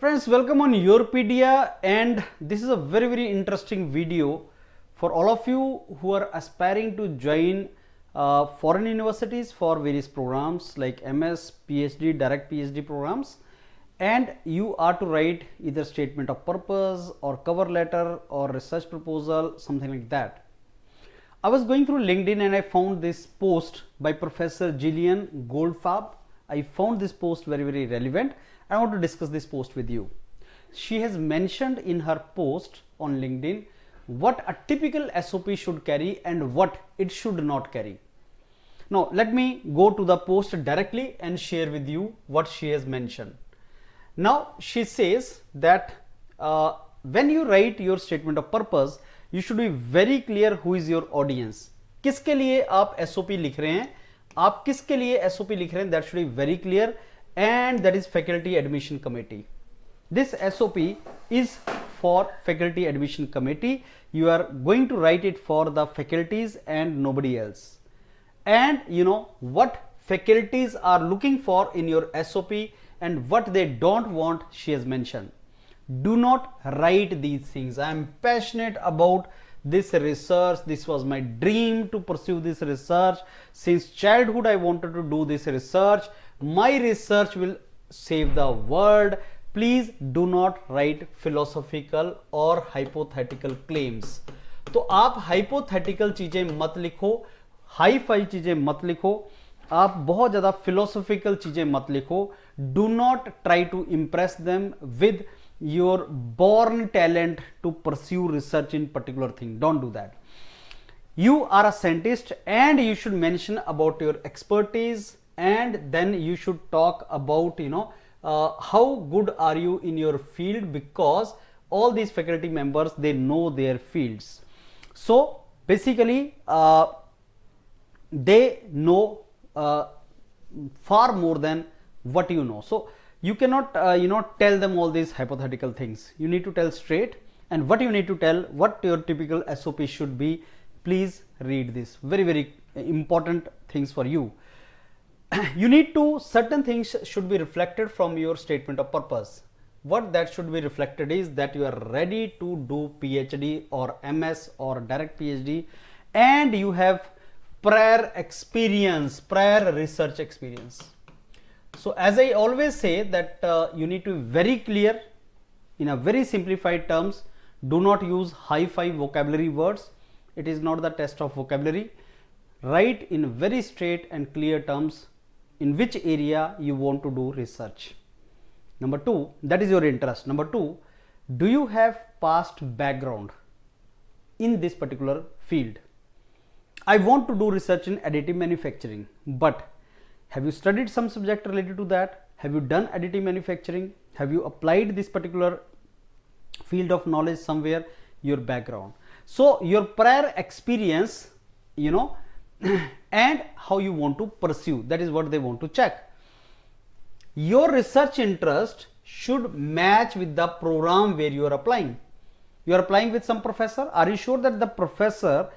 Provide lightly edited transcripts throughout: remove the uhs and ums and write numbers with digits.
Friends, welcome on YourPedia, and this is a very interesting video for all of you who are aspiring to join foreign universities for various programs like MS, PhD, direct PhD programs, and you are to write either statement of purpose or cover letter or research proposal, something like that. I was going through LinkedIn and I found this post by Professor Gillian Goldfarb. I found this post very relevant. I want to discuss this post with you. She has mentioned in her post on LinkedIn what a typical SOP should carry and what it should not carry. Now let me go to the post directly and share with you what she has mentioned. Now she says that when you write your statement of purpose, you should be very clear who is your audience. किसके लिए आप SOP लिख रहे हैं, आप किसके लिए SOP लिख रहे हैं, that should be very clear, and that is faculty admission committee. This SOP is for faculty admission committee. You are going to write it for the faculties and nobody else. And you know what faculties are looking for in your SOP and what they don't want, she has mentioned. Do not write these things. I am passionate about this research. This was my dream to pursue this research. Since childhood I wanted to do this research. My research will save the world. Please do not write philosophical or hypothetical claims. तो आप hypothetical चीजें मत लिखो, hi-fi चीजें मत लिखो, आप बहुत ज़्यादा philosophical चीजें मत लिखो. Do not try to impress them with your born talent to pursue research in particular thing. Don't do that. You are a scientist and you should mention about your expertise, and then you should talk about how good are you in your field, because all these faculty members, they know their fields. So basically they know far more than what you know. So you cannot tell them all these hypothetical things. You need to tell straight, and what you need to tell, what your typical SOP should be. Please read this, very important things for you. You need to, certain things should be reflected from your statement of purpose. What that should be reflected is that you are ready to do PhD or MS or direct PhD, and you have prior experience, prior research experience. So as I always say that you need to be very clear in a very simplified terms. Do not use high-fi vocabulary words. It is not the test of vocabulary. Write in very straight and clear terms in which area you want to do research. Number two, that is your interest. Number two, do you have past background in this particular field? I want to do research in additive manufacturing, but have you studied some subject related to that? Have you done additive manufacturing? Have you applied this particular field of knowledge somewhere? Your background. So your prior experience, and how you want to pursue, that is what they want to check. Your research interest should match with the program where you are applying. You are applying with some professor. Are you sure that the professor,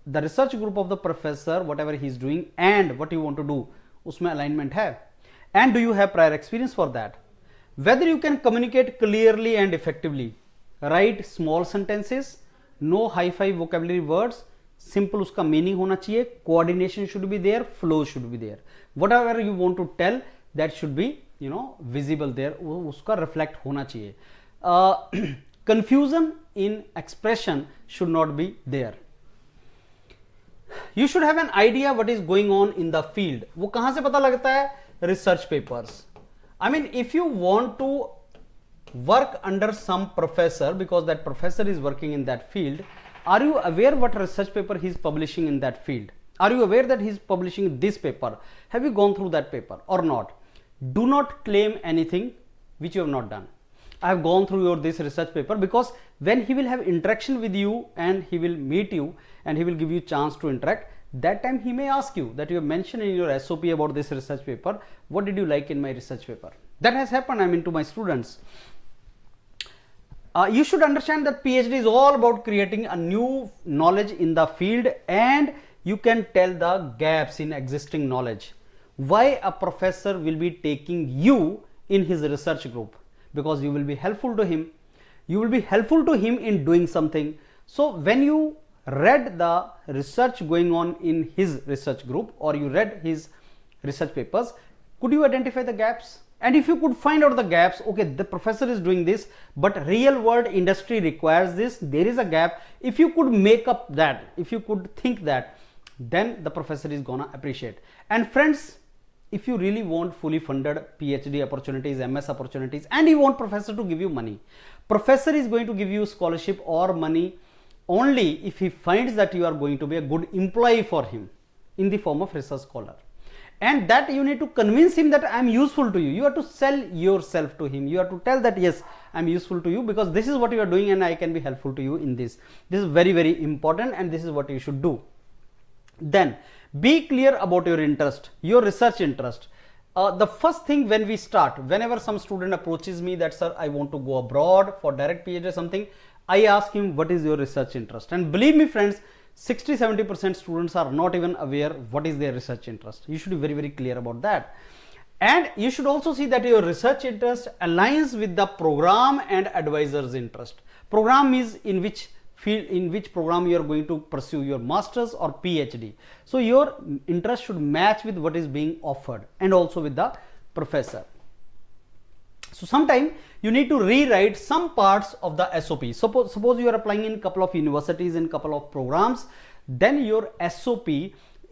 the research group of the professor, whatever he is doing and what you want to do, उसमें alignment है? And do you have prior experience for that? Whether you can communicate clearly and effectively. Write small sentences, no high-fi vocabulary words, simple उसका meaning होना चाहिए, coordination should be there, flow should be there. Whatever you want to tell, that should be visible there, उसका reflect होना चाहिए. Confusion in expression should not be there. You should have an idea what is going on in the field. वो कहाँ से पता लगता है? Research papers. I mean, if you want to work under some professor because that professor is working in that field, are you aware what research paper he is publishing in that field? Are you aware that he is publishing this paper? Have you gone through that paper or not? Do not claim anything which you have not done. I have gone through this research paper, because when he will have interaction with you and he will meet you and he will give you chance to interact, that time he may ask you that you have mentioned in your SOP about this research paper, what did you like in my research paper? That has happened, to my students. You should understand that PhD is all about creating a new knowledge in the field, and you can tell the gaps in existing knowledge. Why a professor will be taking you in his research group? because you will be helpful to him. You will be helpful to him in doing something. So when you read the research going on in his research group, or you read his research papers, could you identify the gaps? And if you could find out the gaps, okay, the professor is doing this, but real world industry requires this, there is a gap. If you could make up that, if you could think that, then the professor is gonna appreciate. And friends, if you really want fully funded PhD opportunities, MS opportunities, and you want professor to give you money, professor is going to give you scholarship or money only if he finds that you are going to be a good employee for him in the form of research scholar. And that you need to convince him that I am useful to you. You have to sell yourself to him. You have to tell that yes, I am useful to you because this is what you are doing and I can be helpful to you in this. This is very, very important, and this is what you should do. Then be clear about your interest, your research interest. The first thing when we start, whenever some student approaches me that sir, I want to go abroad for direct PhD or something, I ask him what is your research interest. And believe me friends, 60-70% students are not even aware what is their research interest. You should be very, very clear about that. And you should also see that your research interest aligns with the program and advisor's interest. Program is in which field, in which program you are going to pursue your master's or PhD. So your interest should match with what is being offered and also with the professor. So sometime you need to rewrite some parts of the SOP. Suppose you are applying in couple of universities and couple of programs, then your SOP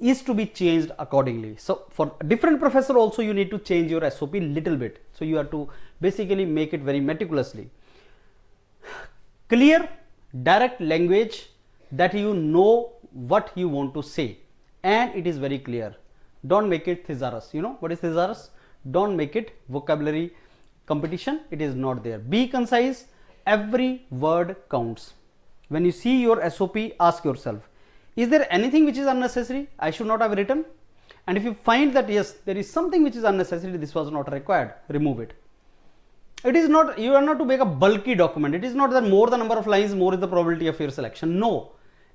is to be changed accordingly. So for different professor also you need to change your SOP little bit. So you have to basically make it very meticulously. Clear, direct language that you know what you want to say, and it is very clear. Don't make it thesaurus. You know what is thesaurus? Don't make it vocabulary competition. It is not there. Be concise. Every word counts. When you see your SOP, ask yourself, is there anything which is unnecessary I should not have written? And if you find that yes, there is something which is unnecessary, this was not required, remove it. It is not, you are not to make a bulky document. It is not that more the number of lines, more is the probability of your selection. No,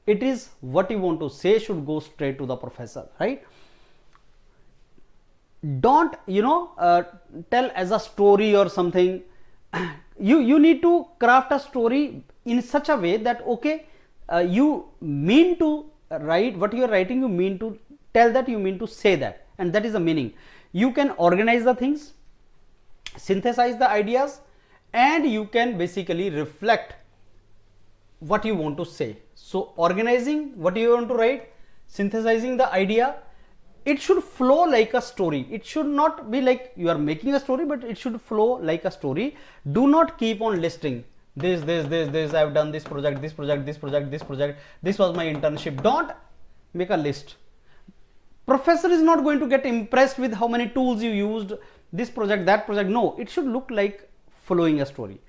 it is what you want to say should go straight to the professor, right? Don't tell as a story or something. You need to craft a story in such a way that okay, you mean to write what you are writing, you mean to tell that, you mean to say that, and that is the meaning. You can organize the things, synthesize the ideas, and you can basically reflect what you want to say. So organizing what you want to write, synthesizing the idea, it should flow like a story. It should not be like you are making a story, but it should flow like a story. Do not keep on listing this, I have done this project, this project, this project, this project, this was my internship. Don't make a list. Professor is not going to get impressed with how many tools you used, this project, that project. No, it should look like following a story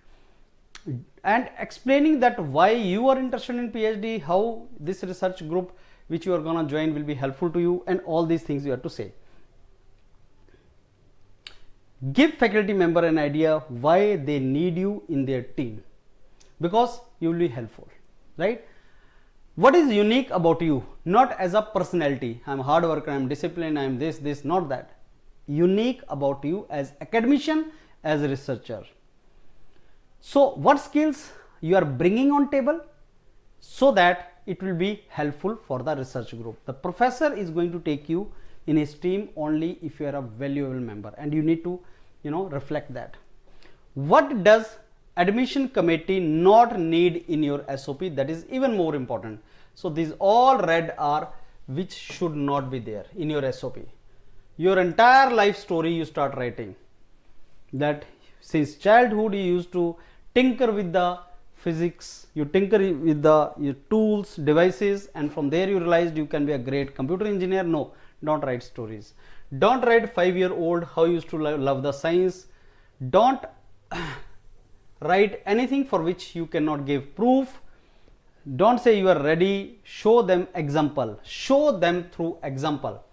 and explaining that why you are interested in PhD, how this research group which you are gonna join will be helpful to you, and all these things you have to say. Give faculty member an idea why they need you in their team, because you will be helpful, right? What is unique about you? Not as a personality, I am a hard worker, I am disciplined, I am this, not that. Unique about you as academician, as a researcher. So what skills you are bringing on table so that it will be helpful for the research group. The professor is going to take you in his team only if you are a valuable member, and you need to reflect that. What does admission committee not need in your SOP? That is even more important. So these all red are which should not be there in your SOP. Your entire life story you start writing, that since childhood you used to tinker with the physics, you tinker with your tools, devices, and from there you realized you can be a great computer engineer. No, don't write stories. Don't write 5-year-old how you used to love the science. Don't write anything for which you cannot give proof. Don't say you are ready. Show them example. Show them through example.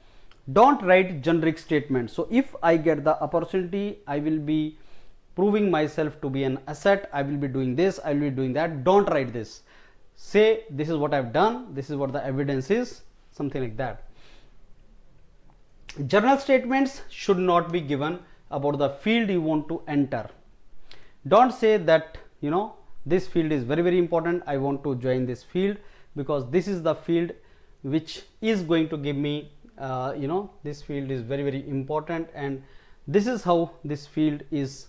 Don't write generic statements. So if I get the opportunity, I will be proving myself to be an asset, I will be doing this, I will be doing that. Don't write this. Say this is what I've done, this is what the evidence is, something like that. Journal statements should not be given about the field you want to enter. Don't say that, you know, this field is very, very important, I want to join this field because this is the field which is going to give me, you know, this field is very, very important, and this is how this field is,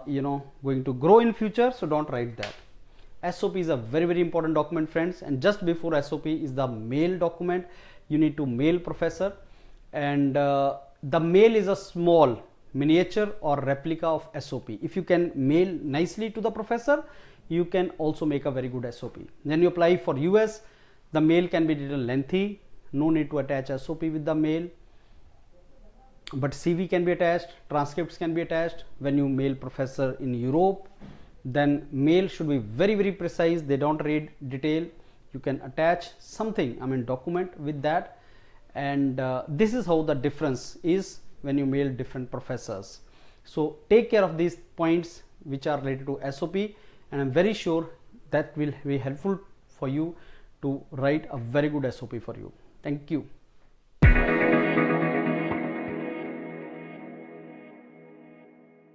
you know, going to grow in future. So don't write that. SOP is a very, very important document, friends, and just before SOP is the mail document. You need to mail professor, and the mail is a small miniature or replica of SOP. If you can mail nicely to the professor, you can also make a very good SOP. Then you apply for US, the mail can be little lengthy, no need to attach SOP with the mail, but CV can be attached, transcripts can be attached. When you mail professor in Europe, then mail should be very, very precise, they don't read detail. You can attach something, I mean document with that, and this is how the difference is when you mail different professors. So take care of these points which are related to SOP, and I'm very sure that will be helpful for you to write a very good SOP for you. Thank you.